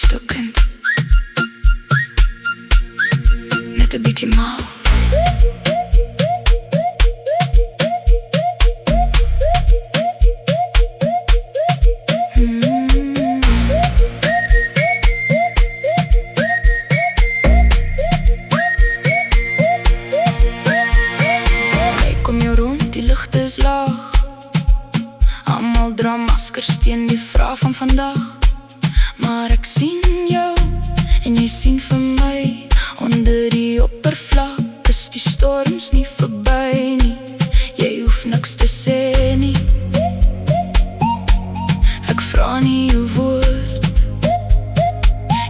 stukkend, net 'n bietjie mal. Kyk om jou rond, die ligte is laag. Almal dra maskers teen die vraag van vandag. Maar ek sien jou en jy sien vir my. Onder die oppervlak is die storms nie verby nie. Jy hoef niks te sê nie. Ek vra nie jou woord.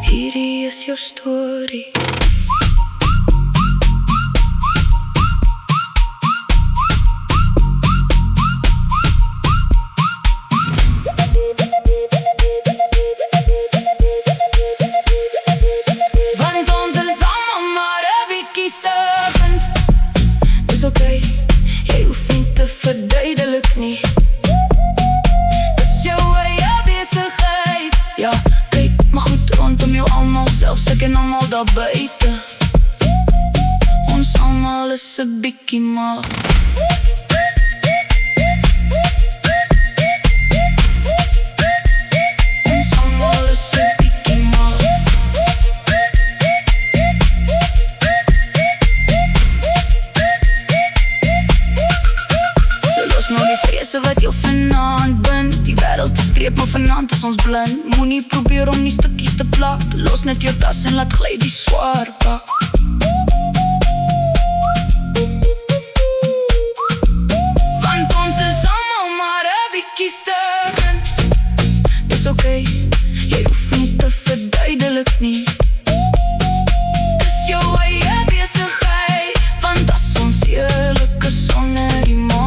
Hierdie is jou storie. Okay, jy hoef nie te verduidelik nie. Dis jou eie besigheid. Ja, kyk maar goed rondom jou almal, selfs ek en almal daar buite. Ons almal is 'n bietjie mal. Ons almal is 'n bietjie mal. Nou die vrese wat jou vanaand bind. Die wêreld is skreep, maar vanaand is ons blind. Moenie probeer om nie stukkies te plak. Los net jou tas en laat gly die swaar pak. Want ons is almal maar 'n bietjie stukkend. Dis okay, jy hoef nie te verduidelik nie. Dis jou eie besigheid. Want as ons eerlike sonder die maan.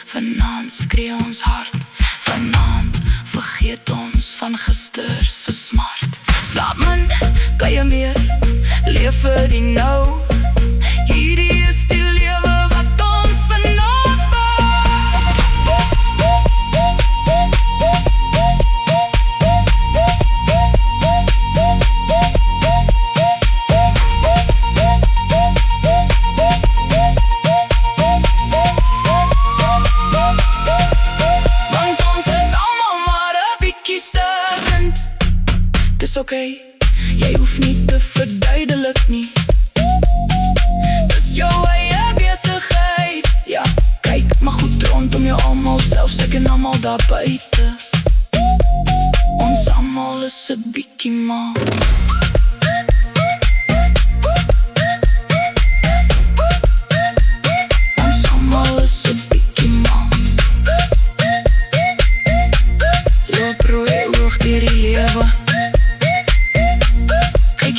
Vanaand skree ons hard. Vanaand vergeet ons van gister se smart. Slaap man, kan jy meer? Leef vir die nou. Hierdie is die lewe wat ons vanaand bou. Dis okay, jy hoef nie te verduidelik nie. Dis jou eie besigheid. Ja, kyk maar goed rondom jou almal, selfs ek en almal daar buite. Ons almal is 'n bietjie mal. Ons almal is 'n bietjie mal. Loop rooi oog deur die lewe.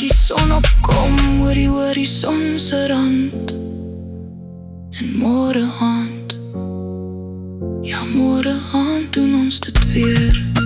Die son opkom oor die horison se rand. En môre aand, ja môre aand doen ons dit weer.